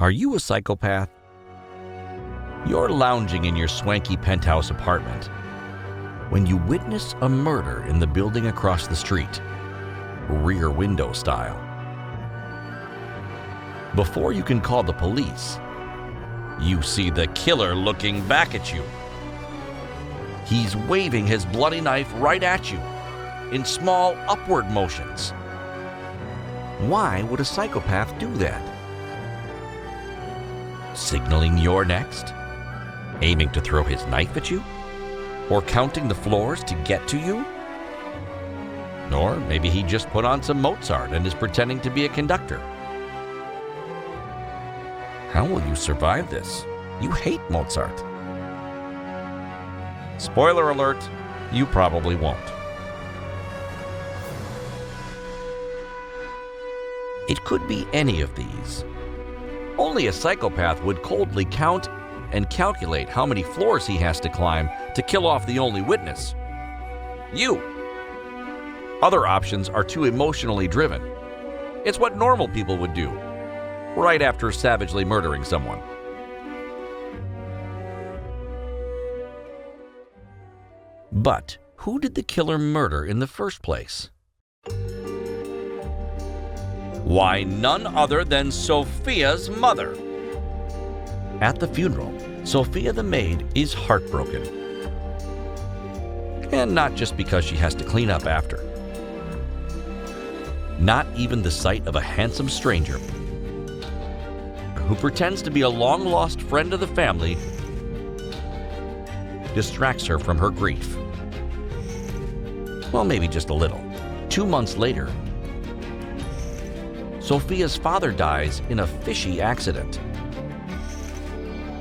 Are you a psychopath? You're lounging in your swanky penthouse apartment when you witness a murder in the building across the street, rear window style. Before you can call the police, you see the killer looking back at you. He's waving his bloody knife right at you in small upward motions. Why would a psychopath do that? Signaling you're next? Aiming to throw his knife at you? Or counting the floors to get to you? Or maybe he just put on some Mozart and is pretending to be a conductor. How will you survive this? You hate Mozart. Spoiler alert, you probably won't. It could be any of these. Only a psychopath would coldly count and calculate how many floors he has to climb to kill off the only witness. You. Other options are too emotionally driven. It's what normal people would do, right after savagely murdering someone. But who did the killer murder in the first place? Why, none other than Sophia's mother. At the funeral, Sophia the maid is heartbroken. And not just because she has to clean up after. Not even the sight of a handsome stranger who pretends to be a long-lost friend of the family distracts her from her grief. Well, maybe just a little. 2 months later, Sophia's father dies in a fishy accident.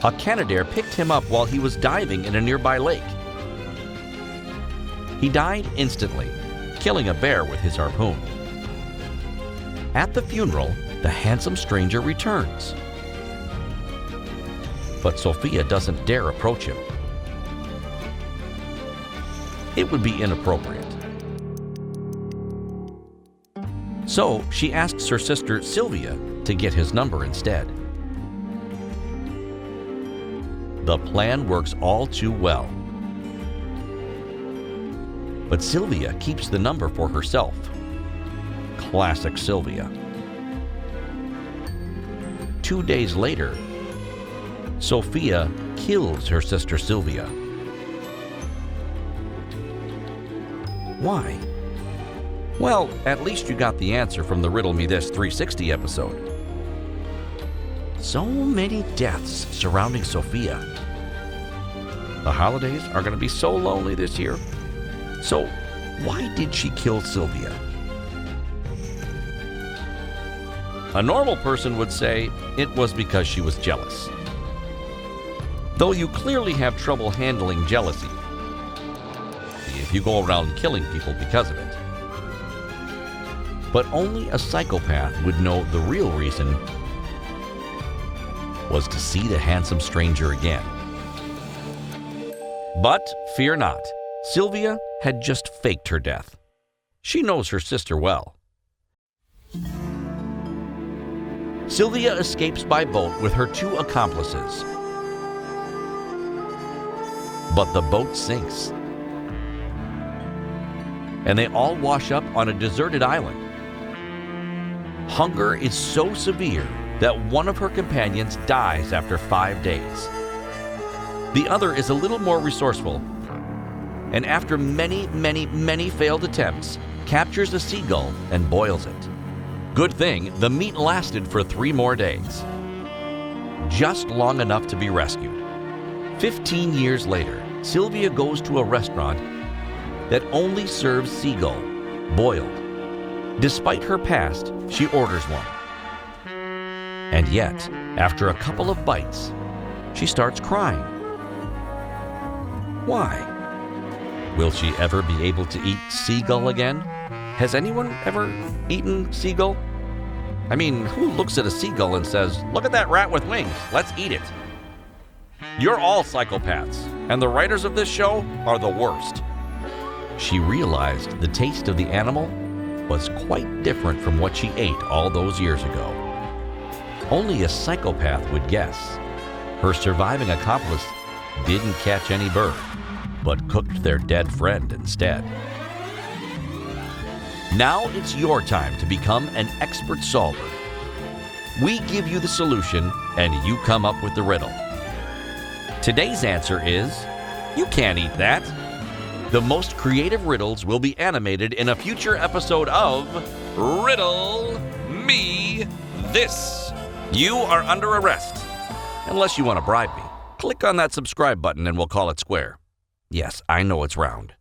A Canadair picked him up while he was diving in a nearby lake. He died instantly, killing a bear with his harpoon. At the funeral, the handsome stranger returns. But Sophia doesn't dare approach him. It would be inappropriate. So she asks her sister Sylvia to get his number instead. The plan works all too well. But Sylvia keeps the number for herself. Classic Sylvia. 2 days later, Sophia kills her sister Sylvia. Why? Well, at least you got the answer from the Riddle Me This 360 episode. So many deaths surrounding Sophia. The holidays are going to be so lonely this year. So, why did she kill Sylvia? A normal person would say it was because she was jealous. Though you clearly have trouble handling jealousy if you go around killing people because of it. But only a psychopath would know the real reason was to see the handsome stranger again. But fear not, Sylvia had just faked her death. She knows her sister well. Sylvia escapes by boat with her 2 accomplices. But the boat sinks. And they all wash up on a deserted island. Hunger is so severe that one of her companions dies after 5 days. The other is a little more resourceful, and after many failed attempts, captures a seagull and boils it. Good thing the meat lasted for 3 more days. Just long enough to be rescued. 15 years later, Sylvia goes to a restaurant that only serves seagull, boiled. Despite her past, she orders one. And yet, after a couple of bites, she starts crying. Why? Will she ever be able to eat seagull again? Has anyone ever eaten seagull? I mean, who looks at a seagull and says, "Look at that rat with wings, let's eat it"? You're all psychopaths, and the writers of this show are the worst. She realized the taste of the animal was quite different from what she ate all those years ago. Only a psychopath would guess. Her surviving accomplice didn't catch any bird, but cooked their dead friend instead. Now it's your time to become an expert solver. We give you the solution, and you come up with the riddle. Today's answer is, you can't eat that. The most creative riddles will be animated in a future episode of Riddle Me This. You are under arrest. Unless you want to bribe me, click on that subscribe button and we'll call it square. Yes, I know it's round.